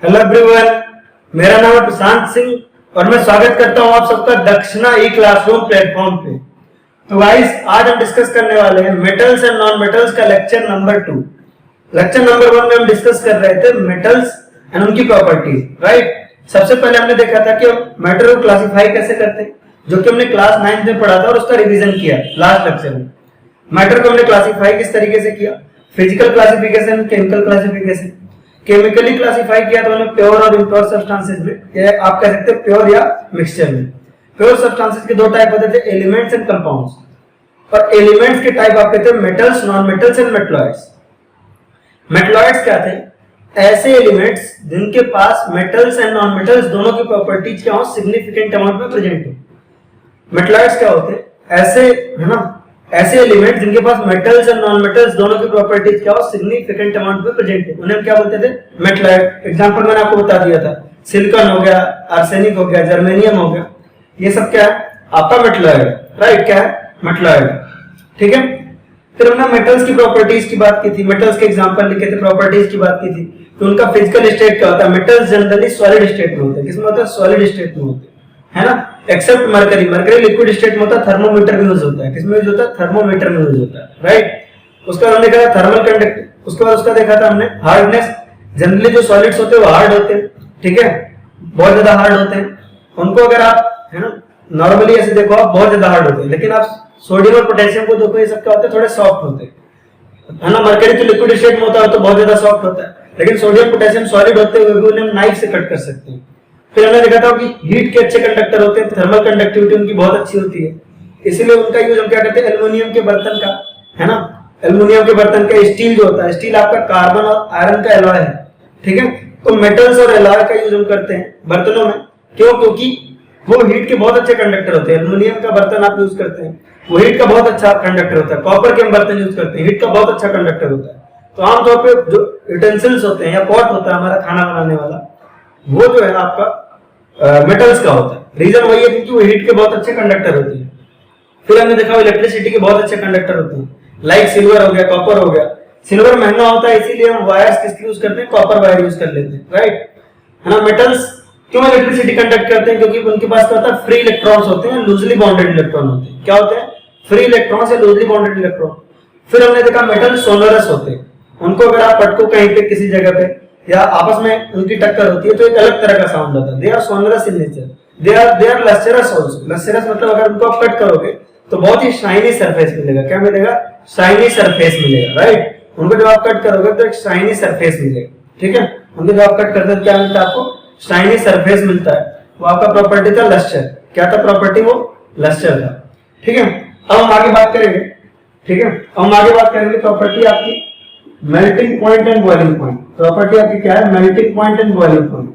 Hello everyone, मेरा नाम है प्रशांत सिंह और मैं स्वागत करता हूं आप सबका दक्षिणा ई क्लासरूम प्लेटफॉर्म पे। तो गाइस, आज हम डिस्कस करने वाले हैं मेटल्स एंड नॉन मेटल्स का लेक्चर नंबर 2। लेक्चर नंबर 1 में हम डिस्कस कर रहे थे मेटल्स एंड उनकी प्रॉपर्टीज, राइट। सबसे पहले हमने देखा था कि मेटल को क्लासिफाई कैसे करते हैं, जो कि हमने क्लास 9 में पढ़ा था और उसका रिवीजन किया लास्ट लेक्चर में। मैटर को हमने क्लासिफाई किस तरीके से किया, physical classification, chemical classification. Chemically classify किया तो हमने प्योर और इम्प्योर सब्सटेंसेस में, या आप कह सकते हैं प्योर या मिक्सचर में। प्योर सब्सटेंसेस के दो टाइप होते थे, एलिमेंट्स एंड कंपाउंड्स। और एलिमेंट्स के टाइप आप कहते हैं metals, non metals and metalloids. Metalloids क्या थे? ऐसे एलिमेंट्स जिनके पास मेटल्स एंड नॉन मेटल्स दोनों की प्रॉपर्टीज क्या हो, सिग्निफिकेंट अमाउंट में प्रेजेंट हो। मेटलॉइड्स क्या होते हैं? ऐसे, है ना, ऐसे एलिमेंट जिनके पास मेटल्स एंड नॉन मेटल्स दोनों की प्रॉपर्टीज क्या हो, सिग्निफिकेंट अमाउंट में प्रेजेंट है, उन्हें हम क्या बोलते थे? मेटलॉइड। एग्जांपल मैंने आपको बता दिया था, सिलिकॉन हो गया, आर्सेनिक हो गया, जर्मेनियम हो गया, ये सब क्या है? आपका मेटलॉइड, राइट। क्या है? मेटलॉइड, ठीक है। फिर हमने मेटल्स की प्रॉपर्टीज की बात की थी, मेटल्स के एग्जांपल लिखे थे, प्रॉपर्टीज की बात की थी कि उनका फिजिकल स्टेट क्या होता है। मेटल्स जनरली सॉलिड स्टेट में होते हैं। किसमें होता है? सॉलिड स्टेट में होते हैं, है ना, except mercury. Mercury liquid state में होता है, थर्मोमीटर में यूज होता है। किसमें यूज होता है? थर्मोमीटर में यूज होता है, राइट। उसका हमने देखा था थर्मल कंडक्ट, उसके बाद उसका देखा था हमने हार्डनेस। जनरली जो सॉलिड्स होते हैं वो हार्ड होते हैं, ठीक है, बहुत ज्यादा हार्ड होते हैं। उनको अगर आप, है ना, नॉर्मली ऐसे देखो आप, बहुत ज्यादा हार्ड होते हैं। लेकिन आप सोडियम और पोटेशियम को देखो, ये सब क्या होते हैं? थोड़े सॉफ्ट होते हैं, है ना। मरकरी तो लिक्विड स्टेट में होता है तो बहुत ज्यादा सॉफ्ट होता है, लेकिन सोडियम पोटेशियम सॉलिड होते हुए भी उन्हें नाइफ से कट कर सकते हैं। फिर हमने देखा था कि हीट के अच्छे कंडक्टर होते हैं, थर्मल कंडक्टिविटी उनकी बहुत अच्छी होती है, इसीलिए उनका यूज हम क्या करते हैं? एल्युमिनियम के बर्तन का, है ना, एल्युमिनियम के बर्तन का स्टील जो होता है, स्टील आपका कार्बन और आयरन का एलॉय है, ठीक है। तो मेटल्स और एलॉय का यूज हम करते हैं बर्तनों में। क्यों? क्योंकि वो हीट के बहुत अच्छे कंडक्टर होते हैं। एल्युमिनियम का बर्तन आप यूज करते हैं, वो हीट का बहुत अच्छा कंडक्टर होता है। कॉपर के हम बर्तन यूज करते हैं, हीट का बहुत अच्छा कंडक्टर होता है। तो आमतौर पर जो यूटेंसिल्स होते हैं या पॉट होता है हमारा खाना बनाने वाला, वो जो है आपका मेटल्स का होता है। रीजन वही है क्योंकि वो हीट के बहुत अच्छे कंडक्टर होते हैं। फिर हमने देखा इलेक्ट्रिसिटी के बहुत अच्छे कंडक्टर होते हैं, लाइक सिल्वर हो गया, कॉपर हो गया। सिल्वर महंगा होता है, इसीलिए हम वायर्स किसकी यूज करते हैं? कॉपर वायर यूज कर लेते हैं, राइट, है ना। मेटल्स क्यों इलेक्ट्रिसिटी कंडक्ट करते हैं? क्योंकि उनके पास क्या होता है? फ्री इलेक्ट्रॉन्स होते हैं, लूजली बॉन्डेड इलेक्ट्रॉन होते हैं। क्या होते हैं? फ्री इलेक्ट्रॉन्स या लूजली बॉन्डेड इलेक्ट्रॉन। फिर हमने देखा मेटल सोनरस होते हैं। उनको अगर आप पटको कहीं पे किसी जगह पे या आपस में उनकी टक्कर होती है तो एक अलग तरह का साउंड आता है। They are sonorous in nature, they are lustrous also. Lustrous मतलब अगर उनको आप कट करोगे तो बहुत ही शाइनी सरफेस मिलेगा। क्या मिलेगा? शाइनी सरफेस मिलेगा, राइट। उनको जब आप कट करोगे तो एक शाइनी सरफेस मिलेगा, ठीक है। उनको जब आप कट करते हैं क्या मिलता है आपको? शाइनी सरफेस मिलता है। वो आपका प्रॉपर्टी था लस्टर। क्या था प्रॉपर्टी? वो लस्टर था, ठीक है। अब हम आगे बात करेंगे, ठीक है। अब हम आगे बात करेंगे प्रॉपर्टी आपकी melting point and boiling point. Property आपकी क्या है? Melting point and boiling point.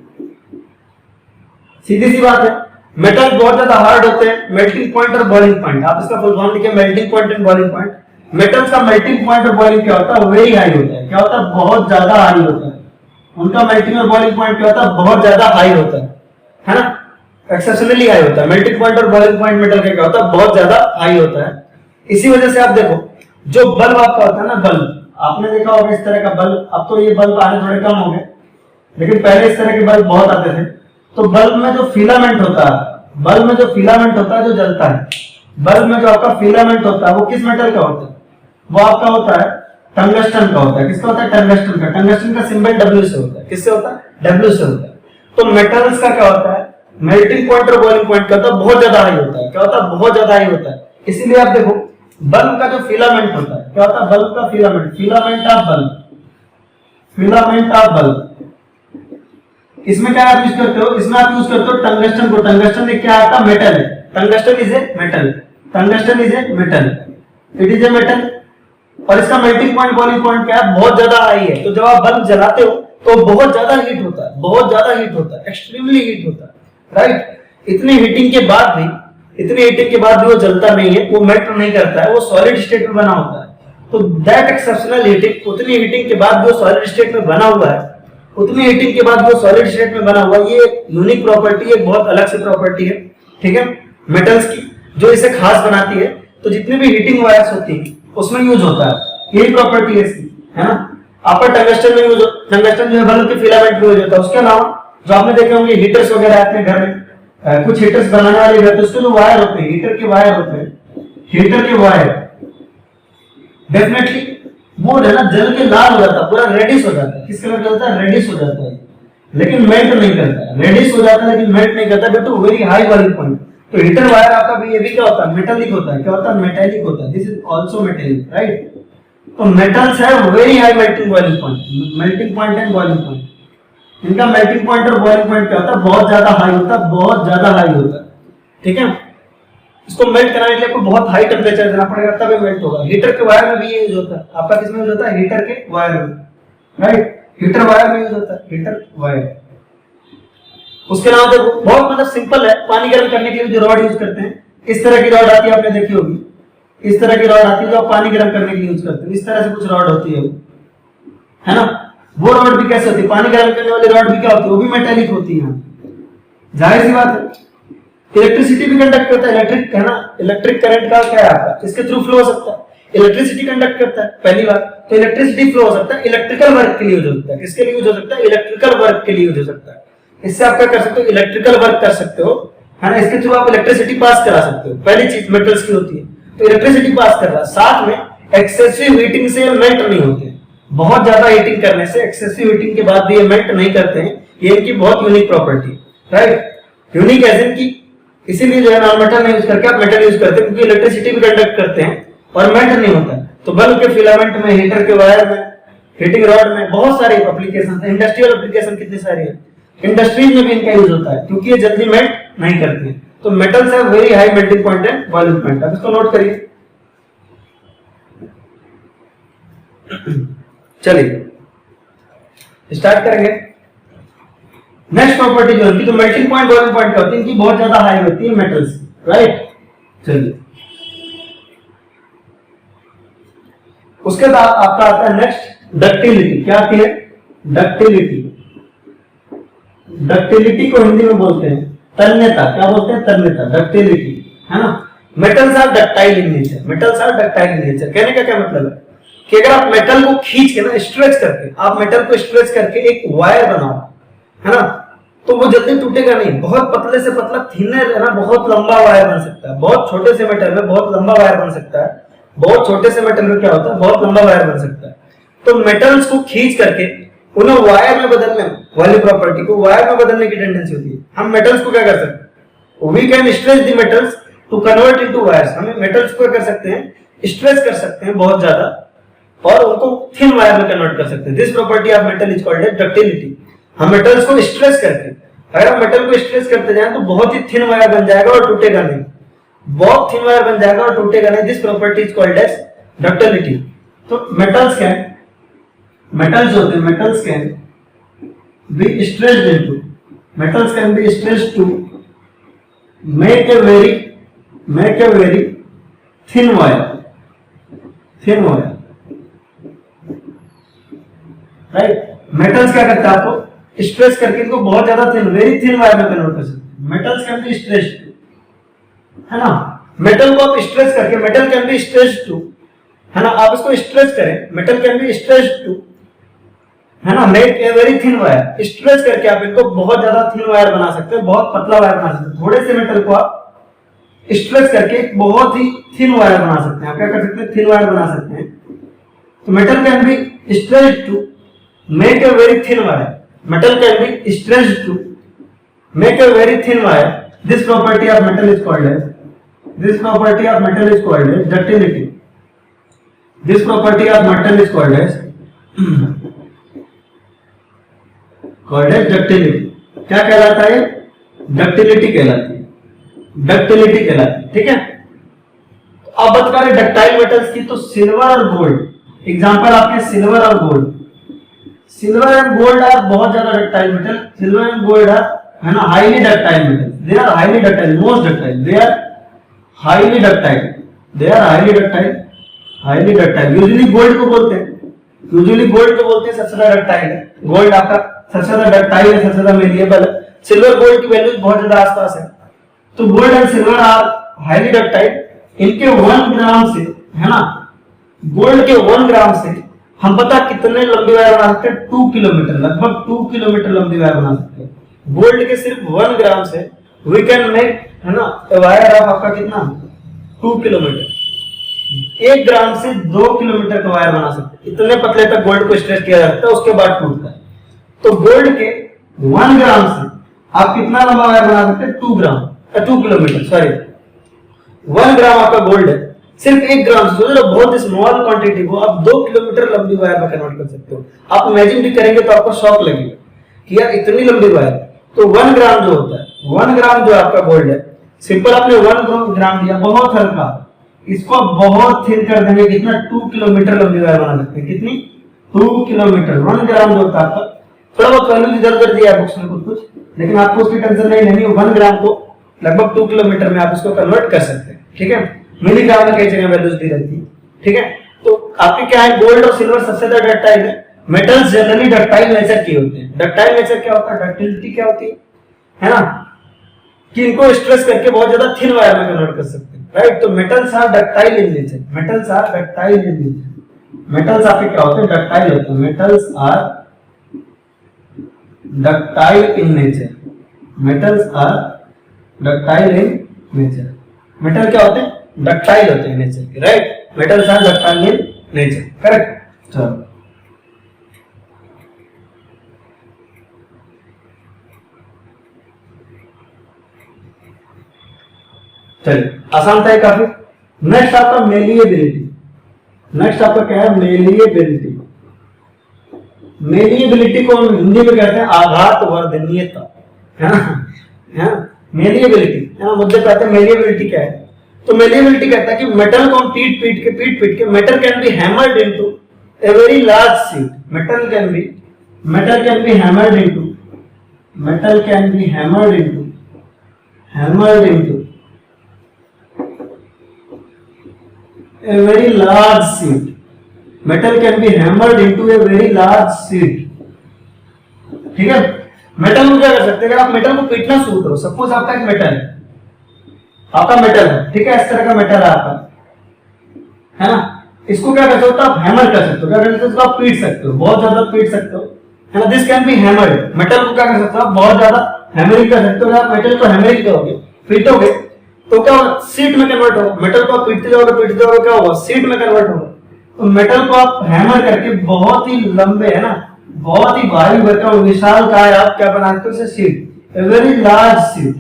सीधी सी बात है, मेटल बहुत ज्यादा हार्ड होते हैं। मेल्टिंग पॉइंट और बॉइलिंग पॉइंट, आप इसका फुल फॉर्म लिखिए, melting point and boiling point. Metals का मेल्टिंग पॉइंट और बॉइलिंग क्या होता है? वेरी हाई होता है। क्या होता है? बहुत ज्यादा हाई होता है। उनका मेल्टिंग और बॉइलिंग पॉइंट क्या होता है? बहुत ज्यादा हाई होता है ना, एक्सेप्शनली हाई होता है। मेल्टिंग पॉइंट और बॉइलिंग पॉइंट मेटल का क्या होता है? बहुत ज्यादा हाई होता है। इसी वजह से आप देखो, जो बल्ब आपका होता है ना, बल्ब आपने देखा होगा इस तरह का बल्ब। अब तो ये बल्ब आने थोड़े कम हो गए, लेकिन पहले इस तरह के बल्ब बहुत आते थे। तो बल्ब में जो फिलामेंट होता है, बल्ब में जो फिलामेंट होता है जो जलता है, बल्ब में जो आपका फिलामेंट होता है वो किस मेटल का होता है? वो आपका होता है टंगस्टन का होता है। किसका होता है? टंगस्टन का। टंगस्टन का सिंबल W से होता है। किससे होता है? W से होता है। तो मेटल्स का क्या होता है? मेल्टिंग पॉइंट और बॉइलिंग पॉइंट क्या होता है? बहुत ज्यादा हाई होता है। क्या होता है? बहुत ज्यादा हाई होता है। इसीलिए आप देखो बल्ब का जो फिलामेंट होता है, क्या होता है? बल्ब का filament, filament of bulb, filament of bulb. इसमें क्या आप यूज करते हो? इसमें आप यूज करते हो टंगस्टन को। टंगस्टन एक क्या आता है? मेटल है। Tungsten is a metal, tungsten is a metal, it is a metal. और इसका मेल्टिंग पॉइंट, बॉइलिंग पॉइंट क्या है? बहुत ज्यादा हाई है। तो जब आप बल्ब जलाते हो तो बहुत ज्यादा हीट होता है, बहुत ज्यादा हीट होता है, एक्सट्रीमली हीट होता है, राइट। इतनी हीटिंग के बाद भी, इतनी हीटिंग के बाद भी वो जलता नहीं है, वो मेल्ट नहीं करता है, वो सॉलिड स्टेट में बना होता है। तो दैट एक्सेप्शनल हीटिंग, उतनी हीटिंग के बाद भी वो सॉलिड स्टेट में बना हुआ है, उतनी हीटिंग के बाद वो सॉलिड स्टेट में बना हुआ, ये यूनिक प्रॉपर्टी है, बहुत अलग से प्रॉपर्टी है, ठीक है, मेटल्स की, जो इसे खास बनाती है। तो जितनी भी हीटिंग वायर्स होती है उसमें यूज होता है, यही प्रॉपर्टी है इसकी, है ना। आपका टंगस्टन में यूज, टंगस्टन जो है बल्ब के फिलामेंट में यूज होता है। उसके अलावा जो आपने देखे होंगे हीटर्स वगैरह आते हैं घर में, कुछ हीटर्स बनाने वाले रहते हैं, उसके जो वायर होते हैं, हीटर के वायर होते हैं, हीटर के वायर डेफिनेटली वो है ना जल के लाल हो जाता है, पूरा रेडिश हो जाता है। किस कलर का होता है? रेडिश हो जाता है, लेकिन मेल्ट नहीं करता है। रेडिश हो जाता है लेकिन मेल्ट नहीं करता, but very high boiling point. तो हीटर वायर आपका भी ये भी क्या होता है? मेटालिक होता है। क्या होता है? मेटालिक होता है। This is also metallic, right? तो मेटल्स है very high melting boiling point, melting point and boiling point. इनका मेल्टिंग पॉइंट और बॉइलिंग पॉइंट क्या होता है? बहुत ज्यादा हाई होता है, बहुत ज्यादा हाई होता है। ठीक है, इसको मेल्ट कराने के लिए आपको बहुत हाई टेम्परेचर देना पड़ेगा, तब मेल्ट होगा। हीटर के वायर में भी ये यूज होता है। आपका किसमें यूज होता है? हीटर के वायर में, राइट? हीटर वायर में यूज होता है, हीटर वायर। उसके अलावा देखो बहुत मतलब सिंपल है, पानी गर्म करने के लिए जो रॉड यूज करते हैं, इस तरह की रॉड आती है, आपने देखी होगी। इस तरह की रॉड आती है जो आप पानी गर्म करने के लिए यूज करते हैं। इस तरह से कुछ रॉड होती है ना? वो रॉड भी कैसे होती है? पानी गर्म करने वाली रॉड भी क्या होती है? वो भी मेटालिक होती है। जाहिर सी बात है, इलेक्ट्रिसिटी भी कंडक्ट करता है, इलेक्ट्रिक है ना, इलेक्ट्रिक करंट का क्या है आपका, इसके थ्रू फ्लो हो सकता है। इलेक्ट्रिसिटी कंडक्ट करता है पहली बात, तो इलेक्ट्रिसिटी फ्लो हो सकता है, इलेक्ट्रिकल वर्क के लिए यूज हो सकता है। किसके लिए यूज हो सकता है? इलेक्ट्रिकल वर्क के लिए यूज हो सकता है। इससे आप क्या कर सकते हो? इलेक्ट्रिकल वर्क कर सकते हो, है ना? इसके थ्रू आप इलेक्ट्रिसिटी पास करा सकते हो। पहली चीज मेटल्स की होती है, तो इलेक्ट्रिसिटी पास कर रहा है, साथ में एक्सेसिव हीटिंग से मेल्ट नहीं होते। बहुत ज्यादा हीटिंग करने से, एक्सेसिव हीटिंग के बाद भी ये मेल्ट नहीं करते हैं। ये इनकी बहुत यूनिक प्रॉपर्टी, राइट? यूनिक एज इन की, इसीलिए जो है नॉन मेटल नहीं यूज करके आप मेटल यूज करते हैं, क्योंकि इलेक्ट्रिसिटी भी कंडक्ट करते हैं और मेल्ट नहीं होता। तो बल्ब के फिलामेंट में, हीटर के वायर में, हीटिंग रॉड में बहुत सारे एप्लीकेशन है। इंडस्ट्रियल एप्लीकेशन कितनी सारी है, इंडस्ट्रीज में भी इनका यूज होता है, क्योंकि ये जल्दी मेल्ट नहीं करते। तो मेटल्स है very high melting point and boiling point. अब इसको नोट करिए। चलिए स्टार्ट करेंगे। नेक्स्ट प्रॉपर्टी जो है, तो मेल्टिंग पॉइंट बॉइलिंग पॉइंट क्या होती है? इनकी बहुत ज्यादा हाई होती है मेटल्स, राइट? चलिए उसके बाद आपका आता है नेक्स्ट डक्टिलिटी। क्या आती है? डक्टिलिटी। डक्टिलिटी को हिंदी में बोलते हैं तन्यता। क्या बोलते हैं? तन्यता, डक्टिलिटी, है ना? Metals are ductile in nature, metals are ductile in nature. कहने का क्या मतलब है कि अगर आप मेटल को खींच के ना, स्ट्रेच करके, आप मेटल को स्ट्रेच करके एक वायर बनाओ, है ना, तो वो जल्दी टूटेगा नहीं। बहुत पतले से पतला थिनर है ना, बहुत लंबा वायर बन सकता है। बहुत छोटे से मेटल में बहुत लंबा वायर बन सकता है। बहुत छोटे से मेटल में क्या होता है? बहुत लंबा वायर बन सकता है। तो मेटल्स को खींच करके उन्हें वायर में बदलने वाली प्रॉपर्टी को वायर में बदलने की टेंडेंसी होती है। हम मेटल्स को क्या कर सकते हैं? We can stretch the metals to convert into wires. हम मेटल्स को कर सकते हैं, स्ट्रेच कर सकते हैं बहुत ज्यादा, और उनको थिन वायर में कन्वर्ट कर सकते हैं। This property of metal is called as ductility. हम मेटल्स को स्ट्रेच करके, अगर हम मेटल को स्ट्रेच करते जाएं तो बहुत ही थिन वायर बन जाएगा और टूटेगा नहीं। बहुत थिन वायर बन जाएगा और टूटेगा नहीं। This property is called as ductility. तो मेटल्स कैन, मेटल्स होते हैं, metals can be stretched into, metals can be stretched to make a very thin wire, thin wire, right? Metals क्या करता है? आपको स्ट्रेच करके इनको बहुत ज्यादा थिन, वेरी थिन वायर में कन्वर्ट कर सकते हैं। मेटल्स कैन बी स्ट्रेच्ड, है ना? मेटल को आप स्ट्रेच करके, metal can be stretched to, है ना, आप इसको स्ट्रेच करें, metal can be stretched to, है ना, make a very thin wire. Stretch करके आप इनको बहुत ज्यादा थिन वायर बना सकते हैं, बहुत पतला वायर बना सकते हैं। थोड़े से मेटल को आप स्ट्रेच करके बहुत ही थिन वायर बना सकते हैं। आप क्या कर सकते हैं? थिन वायर बना सकते हैं। तो metal can be stretched to make a very thin wire, metal can be stretched to make a very thin wire. This property of metal is called as, this property of metal is called as ductility. This property of metal is called as ductility. क्या कहलाता है? Ductility कहलाती है, ductility कहलाती है। ठीक है, अब बात करें डक्टाइल मेटल्स की, तो सिल्वर और गोल्ड एग्जांपल आपके सिल्वर और gold. Silver and gold are बहुत ज्यादा ductile metal. Silver and gold are, है ना, highly ductile metal. They are highly ductile, most ductile, they are highly ductile, they are highly ductile, highly ductile. Usually gold को बोलते हैं, usually gold को बोलते हैं सबसे ज्यादा डक्टाइल है। गोल्ड आपका सबसे ज्यादा डक्टाइल है, सबसे ज्यादा मेलिएबल है। सिल्वर गोल्ड की वैल्यूज बहुत ज्यादा आसपास है। तो gold and silver are highly ductile. इनके 1 ग्राम से, है ना, गोल्ड के 1 ग्राम से हम पता कितने लंबी वायर बना सकते हैं, 2 किलोमीटर, लगभग 2 किलोमीटर लंबी वायर बना सकते हैं। गोल्ड के सिर्फ 1 ग्राम से वी कैन मेक, है ना, वायर ऑफ आपका कितना, 2 किलोमीटर। 1 ग्राम से 2 किलोमीटर का वायर बना सकते हैं। इतने पतले तक गोल्ड को स्ट्रेच किया जाता है, उसके बाद टूटता है। तो गोल्ड के 1 ग्राम से आप कितना लंबा वायर बना सकते हैं, 2 किलोमीटर, सॉरी 1 ग्राम आपका गोल्ड है, सिर्फ 1 ग्राम से सोचो, बहुत स्मॉल क्वांटिटी को आप 2 किलोमीटर लंबी वायर में कन्वर्ट कर सकते हो। आप इमेजिन भी करेंगे तो आपको शॉक लगेगा कि यार इतनी लंबी वायर। तो 1 ग्राम जो होता है, 1 ग्राम जो आपका गोल्ड है, सिंपल आपने 1 ग्राम लिया, बहुत हल्का, इसको बहुत थिन कर देंगे, कितना, 2 किलोमीटर लंबी वायर बना सकते हैं। कितनी, 2 किलोमीटर। 1 ग्राम जो होता है आपका, थोड़ा बहुत वैल्यू इधर उधर दिया है बुक्स में कुछ कुछ, लेकिन आपको उसकी टेंशन नहीं लेनी। 1 ग्राम को लगभग 2 किलोमीटर में आप इसको कन्वर्ट कर सकते हैं, ठीक है। मिलीग्राम में कई जगह वैल्यूज दी रहती है, ठीक है। तो आपके क्या है, गोल्ड और सिल्वर सबसे ज्यादा डक्टाइल है। मेटल्स जनरली डक्टाइल नेचर के होते हैं। डक्टाइल नेचर क्या होता है, डक्टिलिटी क्या होती है ना, कि इनको स्ट्रेस करके बहुत ज्यादा थिन वायर में कन्वर्ट कर सकते हैं, राइट। तो metals are ductile in nature, metals are ductile in nature. Metals आपके क्या होते हैं, डक्टाइल होते हैं। Metals are ductile in nature, metals are ductile in nature. Metal क्या होते हैं, डक्टाइल होते हैं नेचर के, right. Metals are ductile in nature, correct. चलो चलिए, आसान था काफी। नेक्स्ट आपका मेलिएबिलिटी। नेक्स्ट आपका क्या है, मेलिएबिलिटी। मेलिएबिलिटी को हम हिंदी में कहते हैं आघात वर्धनीयता, है ना, मेलिएबिलिटी, है ना। मुद्दे पे आते हैं, मेलिएबिलिटी क्या है। तो मेलिएबिलिटी कहता है कि मेटल को हम पीट पीट के metal can B hammered into a very large sheet. Metal can B hammered into a very large sheet. Metal can be hammered into a very large sheet. ठीक है। मेटल को क्या कर सकते हैं, अगर आप मेटल को पीटना शुरू करो, सपोज आपका एक मेटल है, आपका मेटल है, ठीक है, इस तरह का मेटल है आपका, है ना। इसको क्या कर सकते हो आप, हैमर कर सकते हो। क्या कर सकते हो, इसको आप पीट सकते हो, बहुत ज्यादा पीट सकते हो, है ना। This can be hammered. Metal को क्या कर सकते हो आप, बहुत ज्यादा हैमरिंग कर सकते हो। अगर आप मेटल को हैमरिंग करोगे, पीटोगे, तो क्या होगा, सीट में कन्वर्ट होगा। मेटल को आप पीटते जाओगे क्या होगा, सीट में कन्वर्ट होगा। तो मेटल को आप हैमर करके बहुत ही लंबे, है ना, बहुत ही भारी भरकम विशाल काय आप क्या बना सकते हो, इसे seat, a very large seat.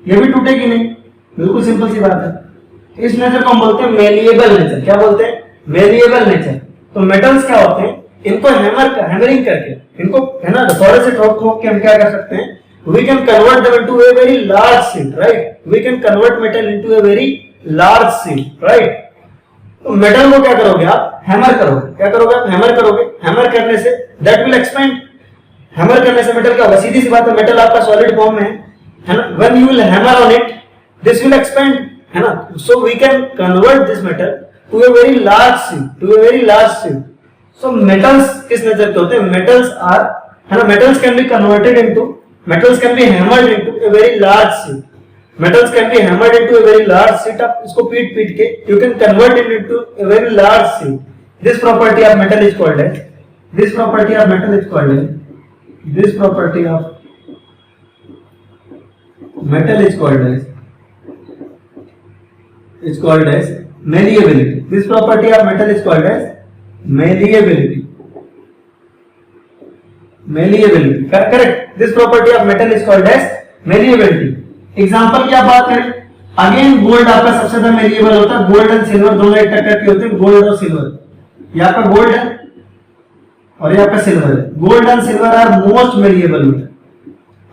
ये भी टूटेगी नहीं, बिल्कुल सिंपल सी बात है। इस नेचर को हम बोलते हैं मेलिएबल नेचर। क्या बोलते हैं, मेलिएबल नेचर। तो मेटल्स क्या होते हैं, इनको हैमरिंग करके, इनको, है ना, थोड़े से ठोक के हम क्या कर सकते हैं, we can convert them into a very large sheet, right? We can convert metal into a very large sheet, right? तो मेटल को क्या करोगे आप, हैमर करोगे। क्या करोगे आप, हैमर करोगे। हैमर करने से that will expand। हैमर करने से मेटल क्या होगा, सीधी सी बात है, मेटल आपका सॉलिड फॉर्म में है ना। when you will hammer on it, this will expand, है ना। so we can convert this metal to a very large sheet, so metals किस नेचर के होते हैं, metals are, है ना, metals can be converted into, metals can be hammered into a very large sheet. Metals can be hammered into a very large sheet. आप इसको पीट के you can convert it into a very large sheet. This property of metal is called as, this property of metal is called as, this property of metal is called as, is called as malleability. This property of metal is called as malleability. Malleability, correct. This property of metal is called as malleability. Example की आप बात करें, again gold आपका सबसे ज्यादा malleable होता है। Gold and silver दोनों एक टक्कर के होते हैं, गोल्ड और सिल्वर। ये आपका गोल्ड है और ये आपका सिल्वर है। Gold and silver are most malleable metal.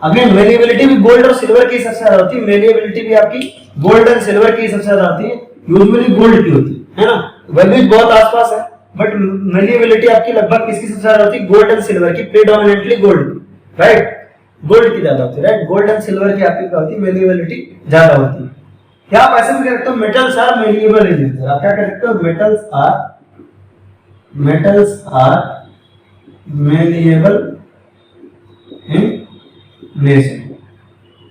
Again malleability भी गोल्ड और सिल्वर की सबसे ज्यादा होती है। मेलिएबिलिटी भी आपकी गोल्ड एंड सिल्वर की सबसे ज्यादा होती है, यूजुअली गोल्ड की होती है ना। वैल्यूज बहुत आसपास है, बट मेलिएबिलिटी आपकी लगभग किसकी सबसे ज्यादा होती है, गोल्ड एंड सिल्वर की, प्रीडोमिनेंटली गोल्ड की, राइट। गोल्ड की ज्यादा होती है, राइट। गोल्ड एंड सिल्वर की आपकी क्या होती है, मेलिएबिलिटी ज्यादा होती है। क्या आप ऐसे भी कह सकते हो, metals are malleable in nature. आप क्या कह सकते हो, metals are malleable in nature.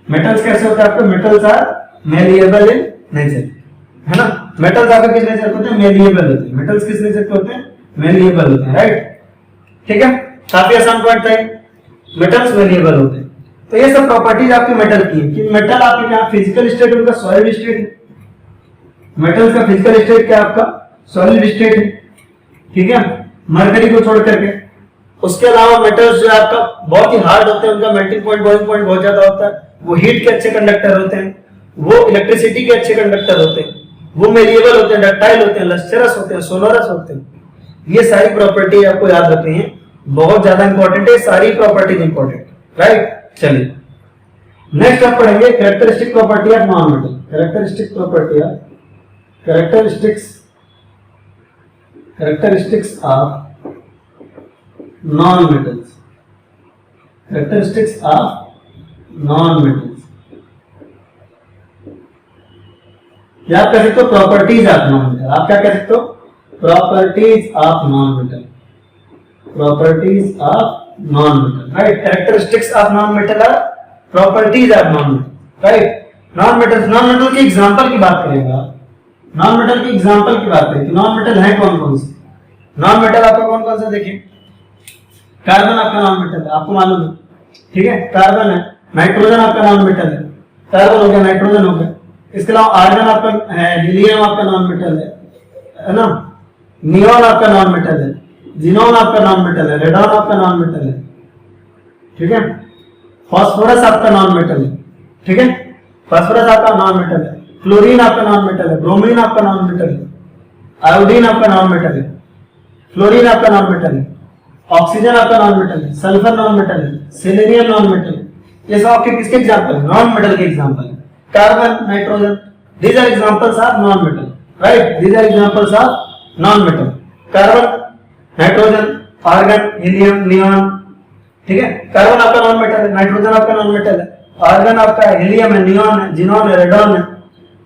Metals कैसे होते हैं आपके, metals are malleable in nature, है ना। मेटल्स आपके किस नेचर के होते हैं, मेलिएबल होते हैं। मेटल्स किस नेचर के होते हैं, मेलिएबल होते हैं, राइट। ठीक है, काफी आसान पॉइंट था, मेटल्स मेलिएबल होते हैं। तो ये सब प्रॉपर्टीज आपकी मेटल की है कि मेटल आपके क्या फिजिकल स्टेट उनका सॉलिड स्टेट है, मेटल्स का फिजिकल स्टेट क्या आपका सॉलिड स्टेट है। ठीक है, मरकरी को छोड़ करके। उसके अलावा मेटल्स जो आपका बहुत ही हार्ड होते हैं, उनका मेल्टिंग पॉइंट बॉइलिंग पॉइंट बहुत ज्यादा होता है, वो हीट के अच्छे कंडक्टर होते हैं, वो इलेक्ट्रिसिटी के अच्छे कंडक्टर होते हैं, वो मेलिएबल होते हैं, डक्टाइल होते हैं, लस्टरस होते हैं, सोनोरस होते हैं। ये सारी प्रॉपर्टी आपको याद रखनी है, बहुत ज्यादा इंपॉर्टेंट है, सारी प्रॉपर्टीज इंपॉर्टेंट, राइट। चलिए नेक्स्ट आप पढ़ेंगे characteristic property of non metal. Characteristic property of characteristics of non-metals. Characteristics of non-metals. या आप कह सकते हो प्रॉपर्टीज ऑफ नॉन मेटल। आप क्या कह सकते हो? Properties of non metal. Properties of non metal, right. Characteristics of non metal are properties of non metal, right. Non metal के एग्जांपल की बात करेंगे। नॉन मेटल की एग्जांपल की बात करें कि नॉन मेटल है कौन कौन से। नॉन मेटल आपका कौन कौन सा देखिए, कार्बन आपका नॉन मेटल है, आपको मालूम है, ठीक है, कार्बन है। नाइट्रोजन आपका नॉन मेटल है, कार्बन हो गया, नाइट्रोजन हो गया। इसके अलावा आर्गन आपका है, हीलियम आपका नॉन मेटल है ना। नियॉन आपका नॉन मेटल है, जिनोन आपका नॉन मेटल है, रेडॉन आपका नॉन मेटल है, ठीक है। फास्फोरस आपका नॉन मेटल है, ठीक है, फास्फोरस आपका नॉन मेटल है। क्लोरीन आपका नॉन मेटल है, ब्रोमीन आपका नॉन मेटल है, आयोडीन आपका नॉन मेटल है, फ्लोरीन आपका नॉन मेटल है, ऑक्सीजन आपका नॉन मेटल है, सल्फर नॉन मेटल है, सेलेनियम नॉन मेटल है। ये सब आपके किसके एग्जांपल है? नॉन मेटल के एग्जांपल है। Carbon, nitrogen, these are examples of non metal, right. These are examples of non metal. Carbon, nitrogen, argon, helium, neon, ठीक है। कार्बन आपका नॉन मेटल है, नाइट्रोजन आपका नॉन मेटल है, आर्गन आपका हीलियम है, नियॉन है, जिनोन है, रेडॉन है,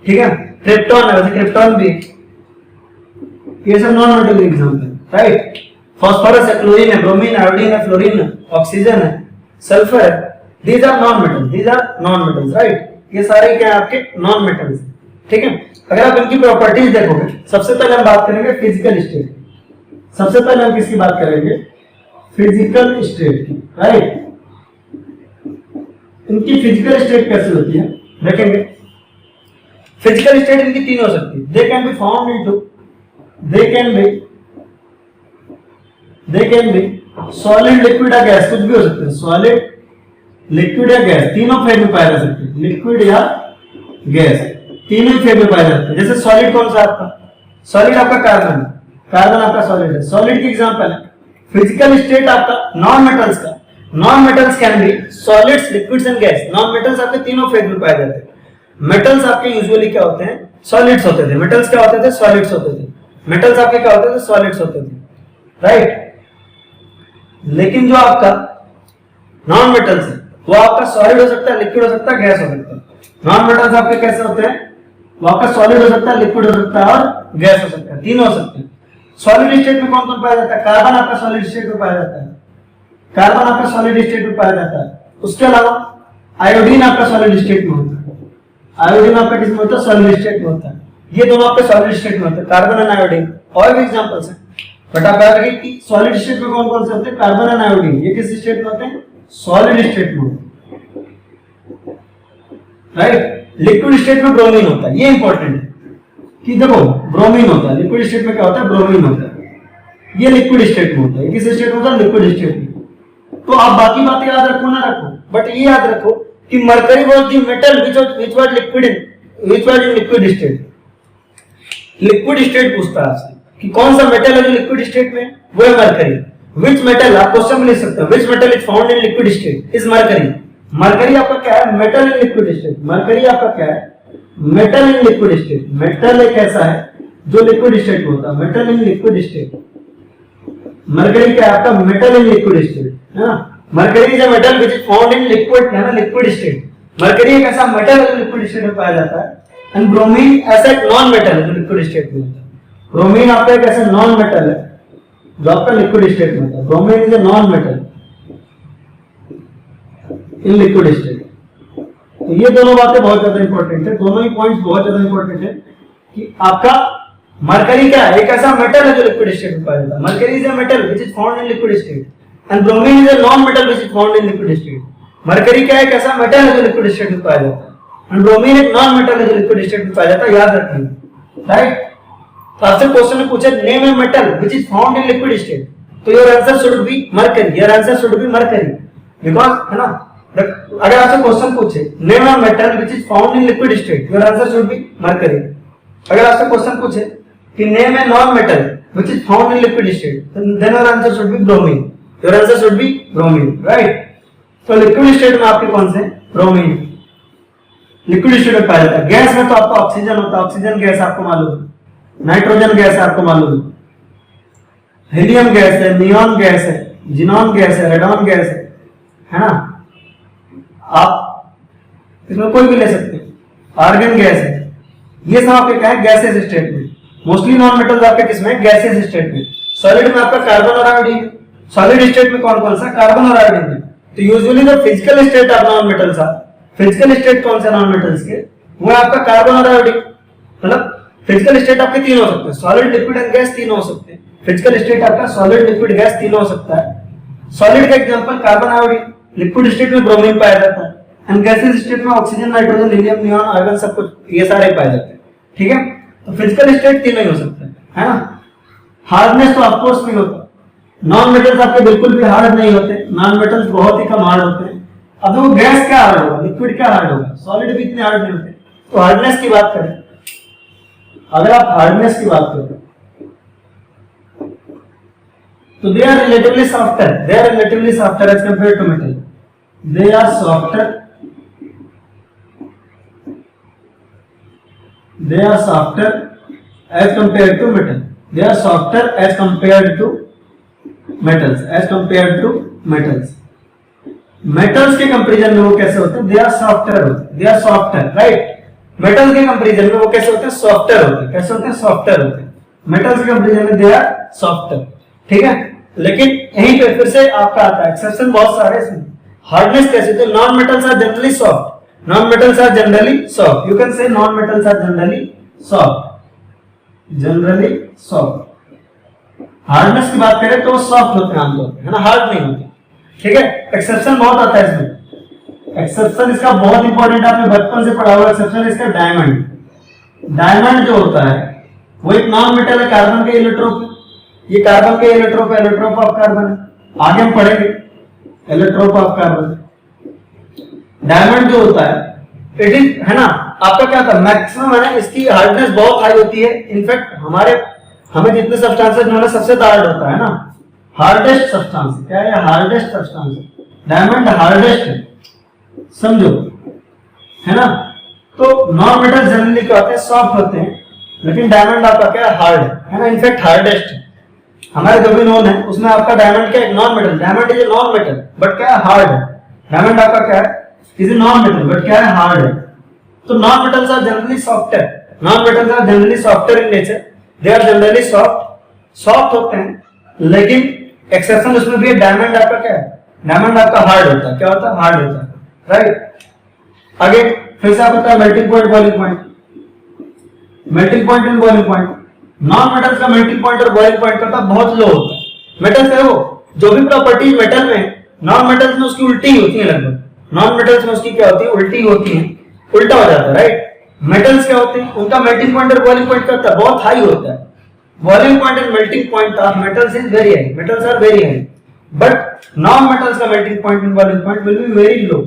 ठीक है। क्रिप्टॉन है, वैसे क्रिप्टॉन भी, ये सब नॉन मेटल के एग्जांपल, राइट। फास्फोरस है, क्लोरीन है, ब्रोमीन, आयोडीन है, फ्लोरीन है, ऑक्सीजन है, सल्फर है, these are non metal, these are non metals, right. ये सारे क्या है आपके नॉन मेटल्स, ठीक है। अगर आप इनकी प्रॉपर्टीज देखोगे, सबसे पहले हम बात करेंगे फिजिकल स्टेट। सबसे पहले हम किसकी बात करेंगे? फिजिकल स्टेट की, राइट। इनकी फिजिकल स्टेट कैसे होती है देखेंगे। फिजिकल स्टेट इनकी तीन हो सकती है। They can be found into, they can be solid, liquid या गैस, कुछ भी हो सकते हैं। सॉलिड, लिक्विड या गैस, तीनों फेज में पाए जा सकते हैं। लिक्विड या गैस, तीनों ही फेज में पाए जाते हैं। जैसे सॉलिड कौन सा आपका? सॉलिड आपका कार्बन है, कार्बन आपका सॉलिड है। सॉलिड की एग्जांपल है। फिजिकल स्टेट आपका नॉन मेटल्स का, non metals can B solids, liquids and gas. Non metals आपके तीनों फेज में पाए जाते हैं। मेटल्स आपके यूजुअली क्या होते हैं? सॉलिड्स होते थे। मेटल्स क्या होते थे? सॉलिड्स होते थे। मेटल्स आपके क्या होते थे? सॉलिड्स होते थे, राइट। लेकिन जो आपका नॉन मेटल्स है वो आपका सॉलिड हो सकता है, लिक्विड हो सकता है, गैस हो सकता है। नॉन मेटल्स आपके कैसे होते हैं? वो आपका सॉलिड हो सकता है, लिक्विड हो सकता है और गैस हो सकता है, तीनों हो सकते हैं। सॉलिड स्टेट में कौन कौन पाया जाता है? कार्बन आपका सॉलिड स्टेट में पाया जाता है, कार्बन आपका सॉलिड स्टेट में पाया जाता है। उसके अलावा आयोडीन आपका सॉलिड स्टेट में होता है। आयोडीन आपका किसमें होता है? सॉलिड स्टेट में होता है। ये दोनों आपके सॉलिड स्टेट में होते हैं, कार्बन एंड आयोडीन। और भी एग्जांपल्स हैं, बट आप याद रखिए कि सॉलिड स्टेट में कौन कौन से होते हैं? Carbon and iodine. ये किस स्टेट में होते हैं? सॉलिड स्टेट में होते हैं, राइट। लिक्विड स्टेट में ब्रोमीन होता है। ये इंपॉर्टेंट है कि देखो ब्रोमीन होता है, लिक्विड स्टेट में क्या होता है? ब्रोमीन होता है। ये लिक्विड स्टेट में होता है। किस स्टेट में होता है? लिक्विड स्टेट में। तो आप बाकी बातें याद रखो ना रखो, बट ये याद रखो कि mercury was the metal which was liquid in liquid state। Liquid state पूछता है आपसे कि कौन सा मेटल है जो लिक्विड स्टेट में है? वो है मरकरी। विच मेटल, आप क्वेश्चन में लिख सकते हो, which metal is found in liquid state? Is mercury. Mercury आपका क्या है? मेटल इन लिक्विड स्टेट। मरकरी आपका क्या है? मेटल इन लिक्विड स्टेट। मेटल एक ऐसा है जो लिक्विड स्टेट में होता है, मेटल इन लिक्विड स्टेट। मरकरी क्या है आपका? मेटल इन लिक्विड स्टेट, है ना। Mercury is a metal which is found in liquid, है ना, लिक्विड स्टेट। मरकरी एक ऐसा मेटल है जो लिक्विड स्टेट में पाया जाता है। एंड ब्रोमीन ऐसा एक नॉन मेटल है जो लिक्विड स्टेट में होता है। ब्रोमीन आपका एक ऐसा नॉन मेटल है जो आपका लिक्विड स्टेट में होता है। Bromine is a non metal in liquid state. तो ये दोनों बातें बहुत ज्यादा इंपॉर्टेंट है, दोनों ही पॉइंट्स बहुत ज्यादा इंपॉर्टेंट है कि आपका मरकरी क्या है? एक ऐसा मेटल है जो लिक्विड स्टेट में पाया जाता है। Mercury is a metal which is found in liquid state and bromine is a non metal which is found in liquid state. Mercury क्या है? एक ऐसा मेटल है जो लिक्विड स्टेट में पाया जाता है एंड ब्रोमीन एक नॉन मेटल है जो लिक्विड स्टेट में पाया जाता है। याद रखना, राइट। तो आपसे क्वेश्चन में पूछे name a metal which is found in liquid state, तो your answer should be mercury. Your answer should be mercury because, है ना, अगर आपसे क्वेश्चन पूछे name a metal which is found in liquid state, your answer should be mercury. अगर आपसे question पूछे कि name a non metal which is found in liquid state, then your answer should be bromine. Your answer should be bromine, right. तो liquid state में आपके कौन से? Bromine liquid state में पाया जाता है। गैस में तो आपका ऑक्सीजन होता है, ऑक्सीजन गैस आपको मालूम है, नाइट्रोजन गैस आपको मालूम है, हीलियम गैस है, नियॉन गैस है, जिनॉन गैस है, रेडॉन गैस है ना। आप इसमें कोई भी ले सकते हैं, आर्गन गैस है। ये सब आपके क्या है? गैसेस स्टेट में। मोस्टली नॉन मेटल्स आपके किसमें? गैसेस स्टेट में। सॉलिड में आपका कार्बन और आयोडीन। सॉलिड स्टेट में कौन कौन सा? कार्बन और आयोडीन है। तो usually the physical state of non metals are, physical state कौन से नॉन मेटल्स के? वो आपका कार्बन और आयोडीन। मतलब फिजिकल स्टेट आपके तीन हो सकते हैं, सॉलिड, लिक्विड एंड गैस तीन हो सकते हैं। फिजिकल स्टेट आपका सॉलिड, लिक्विड, गैस तीन हो सकता है। सॉलिड का example carbon, iodine. Liquid state में ब्रोमीन पाया जाता है एंड गैसेस स्टेट में oxygen, nitrogen, helium, neon, argon, सब कुछ ये सारे पाए जाते हैं। ठीक है, तो फिजिकल स्टेट तीनों ही हो सकता है ना। हार्डनेस तो ऑफ कोर्स नहीं होता। नॉन मेटल्स आपके बिल्कुल भी हार्ड नहीं होते, नॉन मेटल्स बहुत ही कम हार्ड होते हैं। अब वो गैस क्या हार्ड होगा, लिक्विड क्या हार्ड होगा, सॉलिड भी इतने हार्ड नहीं होते। तो हार्डनेस की बात करें, अगर आप हार्डनेस की बात करें तो they are relatively softer, they are relatively softer as compared to metal. They are softer, they are softer as compared to metal. They are softer as compared to metals, as compared to metals. Metals के comparison में वो कैसे होते हैं? They are softer होते हैं, they are softer, right? Metals के comparison में वो कैसे होते हैं? Softer होते हैं। कैसे होते हैं? Softer होते हैं। Metals के कंपैरिजन में they are softer, ठीक है। लेकिन यहीं पे फिर से आपका आता है एक्सेप्शन बहुत सारे इसमें। हार्डनेस कैसे होती है? Non metals are generally soft, non-metals are generally soft. You can say non-metals are generally soft. Generally soft. Hardness की बात करें तो वो soft होते हैं आमतौर पे, है ना, hard नहीं होते। ठीक है, एक्सेप्शन बहुत आता है इसमें। एक्सेप्शन इसका बहुत इंपॉर्टेंट, आपने बचपन से पढ़ा हुआ एक्सेप्शन इसका डायमंड। डायमंड जो होता है वो एक नॉन मेटल है, कार्बन के इलेक्ट्रोप। ये कार्बन के इलेक्ट्रोप है, इलेक्ट्रोप ऑफ कार्बन है। आगे हम पढ़ेंगे इलेक्ट्रोप ऑफ कार्बन। डायमंड जो होता है इट इज, है ना, आपका क्या था, मैक्सिमम है ना, इसकी हार्डनेस बहुत हाई होती है। इनफैक्ट हमें जितने सब्सटेंसेस में सबसे हार्ड होता है ना, हार्डेस्ट सब्सटेंस क्या है? हार्डेस्ट सब्सटेंस डायमंड हार्डेस्ट है, समझो, है ना। तो नॉन मेटल जनरली क्या होते हैं? सॉफ्ट होते हैं, लेकिन डायमंड आपका क्या है? हार्ड है ना, इनफैक्ट हार्डेस्ट है। हमारे जो भी नोन है उसमें आपका डायमंड क्या है? Non metal. Diamond is a non metal but क्या है? हार्ड है। डायमंड आपका क्या है? Is a non metal but क्या है? हार्ड है। तो non metals are generally softer, non metals are generally softer in nature, they are generally soft होते हैं, लेकिन एक्सेप्शन उसमें भी है। डायमंड आपका क्या है? डायमंड आपका हार्ड होता है। क्या होता है? हार्ड होता है, राइट। आगे फिर से आपको होता है melting point, boiling point. Melting point and boiling point, non metals का मेल्टिंग पॉइंट और बॉइलिंग पॉइंट करता बहुत लो होता है। मेटल्स है वो जो भी प्रॉपर्टीज मेटल में, नॉन मेटल्स में उसकी उल्टी होती है लगभग। नॉन मेटल्स में उसकी क्या होती है? उल्टी होती है, उल्टा हो जाता है, राइट। मेटल्स क्या होते हैं? उनका मेल्टिंग पॉइंट और बॉइलिंग पॉइंट क्या होता है? बहुत हाई होता है। Boiling point and melting point of metals is very high, metals are very high, but non metals का melting point and boiling point will be very low.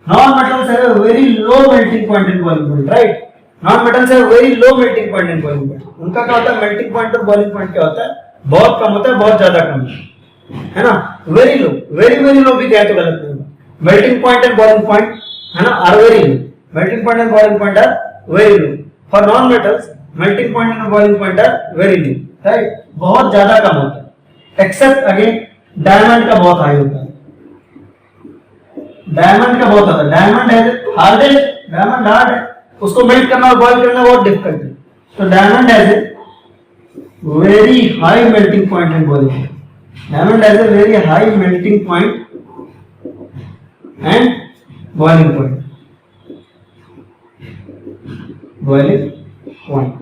Non metals have a very low melting point and boiling point, right. Non metals have very low melting point and boiling point. उनका क्या होता है? Melting point और boiling point क्या होता है? बहुत कम होता है, बहुत ज्यादा कम, है ना। Very low, very very low भी कहे तो गलत नहीं होगा। Melting point and boiling point, है ना, are very low. Melting point and boiling point are very low. For non metals melting point and boiling point are very low, right, बहुत ज्यादा कम होता है। एक्सेप्ट अगेन डायमंड का बहुत high होता है। डायमंड का बहुत होता है। डायमंड है हार्डेस्ट, डायमंड हार्ड है, उसको मेल्ट करना और बॉइल करना बहुत डिफिकल्ट है। तो diamond has a very high melting point and boiling point. Diamond has a very high melting point and boiling point, boiling point,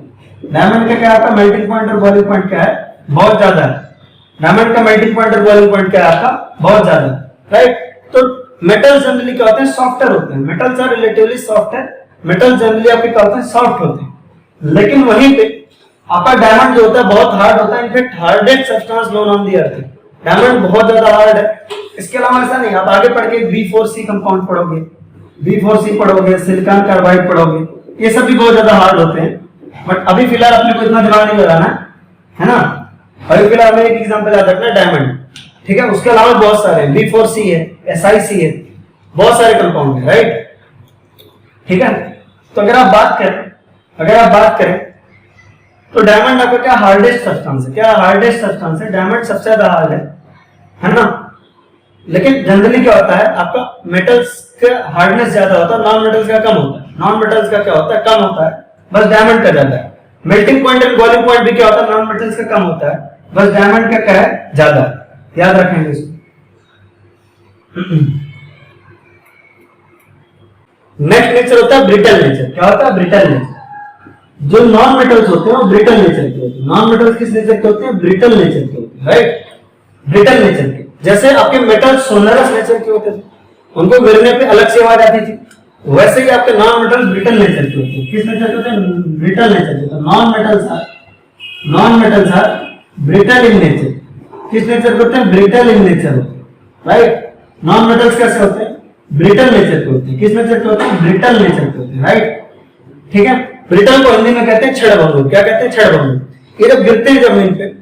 diamond का क्या आपका मेल्टिंग पॉइंट और बॉइलिंग पॉइंट क्या है, बहुत ज्यादा है। डायमंड का मेल्टिंग पॉइंट और बॉइलिंग पॉइंट क्या है आपका, बहुत ज्यादा, राइट। तो मेटल्स जनरली क्या होते हैं, सॉफ्टर होते हैं, मेटल्स आर रिलेटिवली सॉफ्ट है, मेटल्स जनरली आपके क्या होते हैं, सॉफ्ट होते हैं। लेकिन वहीं पे आपका डायमंड जो होता है बहुत हार्ड होता है, in fact hardest substance known on the earth. Diamond बहुत ज्यादा हार्ड है। इसके अलावा ऐसा नहीं, आप आगे पढ़ के B4C कंपाउंड पढ़ोगे, B4C पढ़ोगे, सिलिकॉन कार्बाइड पढ़ोगे, ये सब भी बहुत ज्यादा हार्ड होते हैं। बट अभी फिलहाल अपने को इतना दिमाग नहीं लगाना है ना। अभी फिलहाल हमें एक एग्जांपल याद रखना है, डायमंड, ठीक है। उसके अलावा बहुत सारे B4C है, SiC है, बहुत सारे कंपाउंड है, राइट, ठीक है। तो अगर आप बात करें तो डायमंड आपका क्या हार्डेस्ट सब्सटेंस है, क्या हार्डेस्ट सब्सटेंस है, डायमंड सबसे ज्यादा हार्ड है ना। लेकिन जनरली क्या होता है, आपका मेटल्स का हार्डनेस ज्यादा होता है, नॉन मेटल्स का कम होता है। नॉन मेटल्स का क्या होता है, कम होता है, बस डायमंड का ज्यादा है। Melting point and boiling point भी क्या होता है, नॉन मेटल्स का कम होता है, बस डायमंड का क्या है, ज्यादा। याद रखेंगे इसको। नेक्स्ट नेचर होता है ब्रिटल नेचर। क्या होता है, ब्रिटल नेचर। जो नॉन मेटल्स होते हैं वो ब्रिटल नेचर के होते हैं। नॉन मेटल्स किस नेचर के होते हैं, ब्रिटल नेचर के होते हैं, राइट, ब्रिटल नेचर के। जैसे आपके मेटल सोनरस नेचर के होते थे, उनको गिरने पे अलग से आवाज आती थी, वैसे ही आपके नॉन मेटल्स ब्रिटल नेचर के होते हैं। किस नेचर के होते हैं, ब्रिटल नेचर के। Non metals are brittle in nature. किस नेचर के होते हैं, ब्रिटल इन नेचर होते हैं, राइट। नॉन मेटल्स कैसे होते हैं, ब्रिटल नेचर के होते हैं। किस नेचर के होते हैं, ब्रिटल नेचर के होते हैं, राइट, ठीक है। ब्रिटल को हिंदी में कहते हैं क्षणभंगुर। क्या कहते हैं, क्षणभंगुर। ये जब गिरते हैं जमीन पे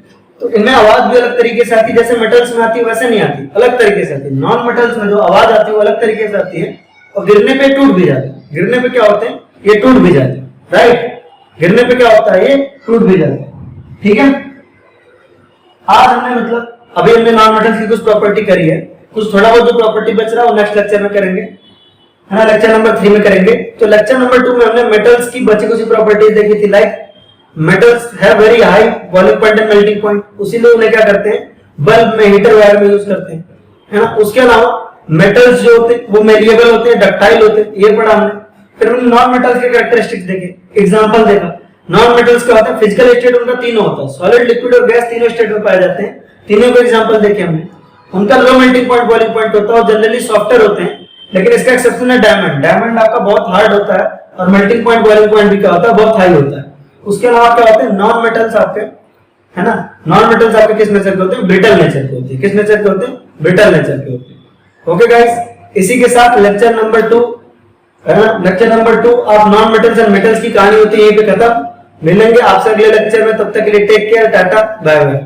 तो इनमें आवाज भी अलग तरीके से आती है, जैसे मेटल्स में आती है वैसे नहीं आती, अलग तरीके से आती है। नॉन मेटल्स में जो आवाज आती है वो अलग तरीके से आती है, और गिरने पे टूट भी जाते हैं। गिरने पे क्या होते हैं, ये टूट भी जाते हैं, राइट। गिरने पे क्या होता है, ये टूट भी जाते हैं, ठीक है। आज हमने मतलब अभी हमने नॉन मेटल्स की कुछ प्रॉपर्टी करी है, कुछ थोड़ा बहुत जो प्रॉपर्टी बच रहा है वो नेक्स्ट लेक्चर में करेंगे, है ना, लेक्चर नंबर 3 में करेंगे। तो लेक्चर नंबर 2 में हमने मेटल्स की बची कुछ प्रॉपर्टीज देखी थी, like metals have very high boiling point and melting point, उसीलिए उन्हें क्या करते हैं, बल्ब में, हीटर वायर में यूज करते हैं, है ना। उसके अलावा मेटल्स जो होते हैं वो मेलिएबल होते हैं, डक्टाइल होते हैं, ये पढ़ा हमने। फिर हमने नॉन मेटल्स के कैरेक्टरिस्टिक्स देखे, एग्जांपल देखा। नॉन मेटल्स क्या होता है, फिजिकल स्टेट उनका तीनों होता है, सॉलिड, लिक्विड और गैस, तीनों स्टेट में पाए जाते हैं। तीनों के एग्जांपल देखे हमने। उनका लो मेल्टिंग पॉइंट, बॉइलिंग पॉइंट होता है और जनरली सॉफ्टर होते हैं। लेकिन इसका एक्सेप्शन है डायमंड। डायमंड आपका बहुत हार्ड होता है और मेल्टिंग पॉइंट, बॉइलिंग पॉइंट भी क्या होता है, बहुत हाई होता है। उसके अलावा क्या होते हैं, नॉन मेटल्स आपके, है ना, नॉन मेटल्स आपके किस नेचर के होते हैं, ब्रिटल नेचर के होते हैं। किस नेचर के होते हैं, ब्रिटल नेचर के होते हैं। ओके गाइस, इसी के साथ लेक्चर नंबर 2, है ना, लेक्चर नंबर 2 आप नॉन मेटल्स एंड मेटल्स की कहानी होती है यहीं पे खत्म। मिलेंगे आपसे अगले लेक्चर में, तब तक के लिए take care, tata, bye bye.